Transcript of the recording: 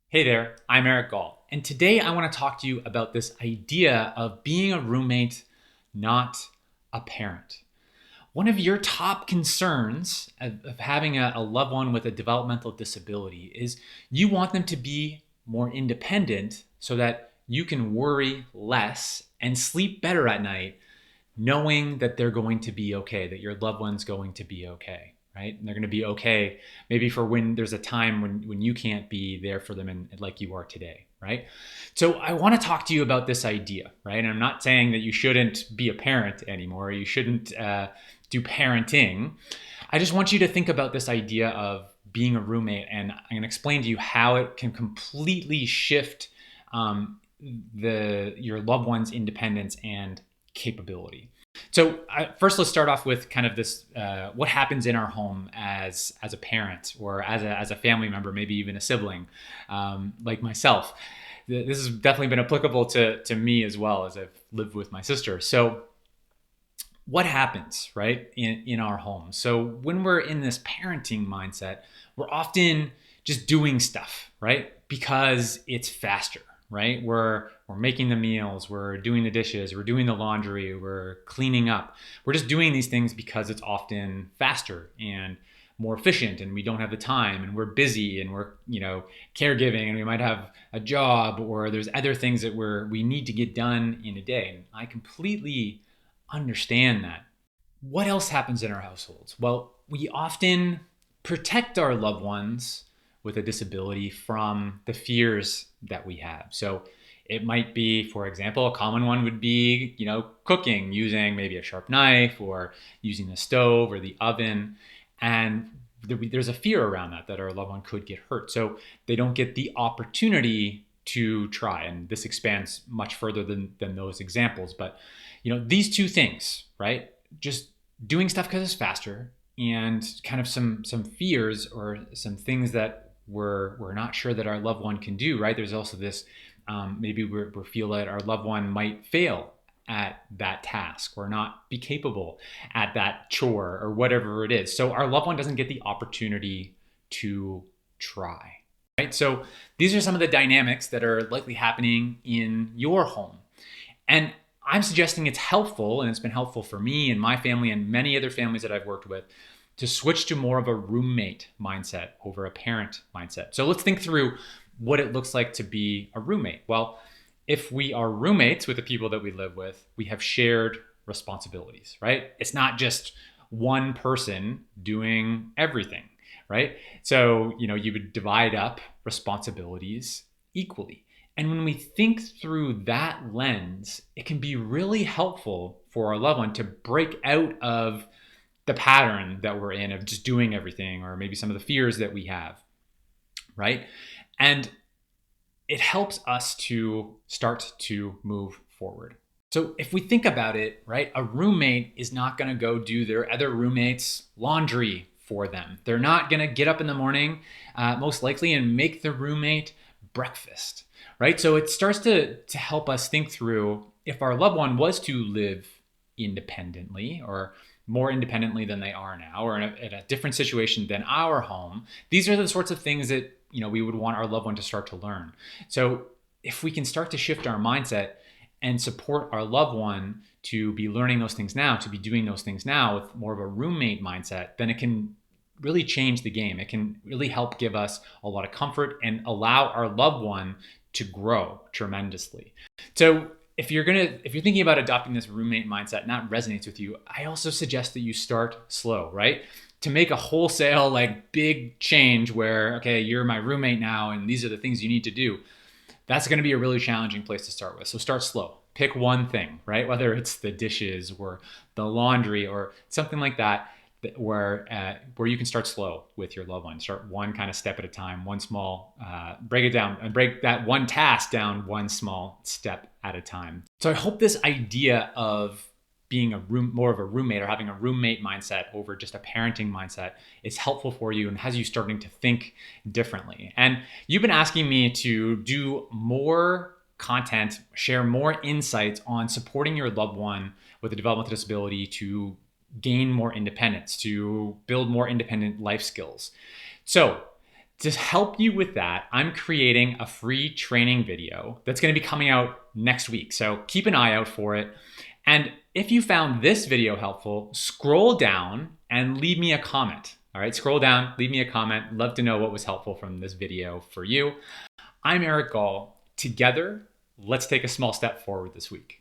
Hey there, I'm Eric Gall, and today I want to talk to you about this idea of being a roommate, not a parent. One of your top concerns of having a loved one with a developmental disability is you want them to be more independent so that you can worry less and sleep better at night knowing that they're going to be okay, that your loved one's going to be okay, right? And they're going to be okay maybe for when there's a time when you can't be there for them and like you are today, right? So I want to talk to you about this idea, right? And I'm not saying that you shouldn't be a parent anymore, or you shouldn't do parenting. I just want you to think about this idea of being a roommate, and I'm going to explain to you how it can completely shift your loved one's independence and capability. So first, let's start off with kind of this: what happens in our home as a parent or as a family member, maybe even a sibling, like myself. This has definitely been applicable to me as well, as I've lived with my sister. So what happens, right, in our home? So when we're in this parenting mindset, we're often just doing stuff, right? Because it's faster, right? We're making the meals, we're doing the dishes, we're doing the laundry, we're cleaning up. We're just doing these things because it's often faster and more efficient, and we don't have the time, and we're busy, and we're caregiving, and we might have a job, or there's other things that we need to get done in a day. And I completely understand that. What else happens in our households? Well, we often protect our loved ones with a disability from the fears that we have. So it might be, for example, a common one would be, cooking using maybe a sharp knife or using the stove or the oven. And there's a fear around that our loved one could get hurt. So they don't get the opportunity to try. And this expands much further than those examples. But, these two things, right? Just doing stuff because it's faster, and kind of some fears or some things that we're not sure that our loved one can do, right? There's also this, maybe we feel that our loved one might fail at that task or not be capable at that chore or whatever it is. So our loved one doesn't get the opportunity to try, right? So these are some of the dynamics that are likely happening in your home. And I'm suggesting it's helpful, and it's been helpful for me and my family and many other families that I've worked with, to switch to more of a roommate mindset over a parent mindset. So let's think through what it looks like to be a roommate. Well, if we are roommates with the people that we live with, we have shared responsibilities, right? It's not just one person doing everything, right? So, you would divide up responsibilities equally. And when we think through that lens, it can be really helpful for our loved one to break out of the pattern that we're in of just doing everything, or maybe some of the fears that we have, right? And it helps us to start to move forward. So if we think about it, right, a roommate is not going to go do their other roommates' laundry for them. They're not going to get up in the morning, most likely, and make the roommate breakfast, right? So it starts to help us think through, if our loved one was to live independently or more independently than they are now, or in a different situation than our home, these are the sorts of things that we would want our loved one to start to learn. So if we can start to shift our mindset and support our loved one to be learning those things now, to be doing those things now with more of a roommate mindset, then it can really change the game. It can really help give us a lot of comfort and allow our loved one to grow tremendously. So if you're thinking about adopting this roommate mindset and that resonates with you, I also suggest that you start slow, right? To make a wholesale, big change where, okay, you're my roommate now and these are the things you need to do, that's going to be a really challenging place to start with. So start slow. Pick one thing, right? Whether it's the dishes or the laundry or something like that, where you can start slow with your loved one. Start one kind of step at a time, one small, break it down, and break that one task down one small step at a time. So I hope this idea of being more of a roommate, or having a roommate mindset over just a parenting mindset, is helpful for you and has you starting to think differently. And you've been asking me to do more content, share more insights on supporting your loved one with a developmental disability to gain more independence, to build more independent life skills. So To help you with that, I'm creating a free training video that's going to be coming out next week. So keep an eye out for it. And if you found this video helpful, scroll down and leave me a comment. All right, scroll down, leave me a comment. Love to know what was helpful from this video for you. I'm Eric Gall. Together, let's take a small step forward this week.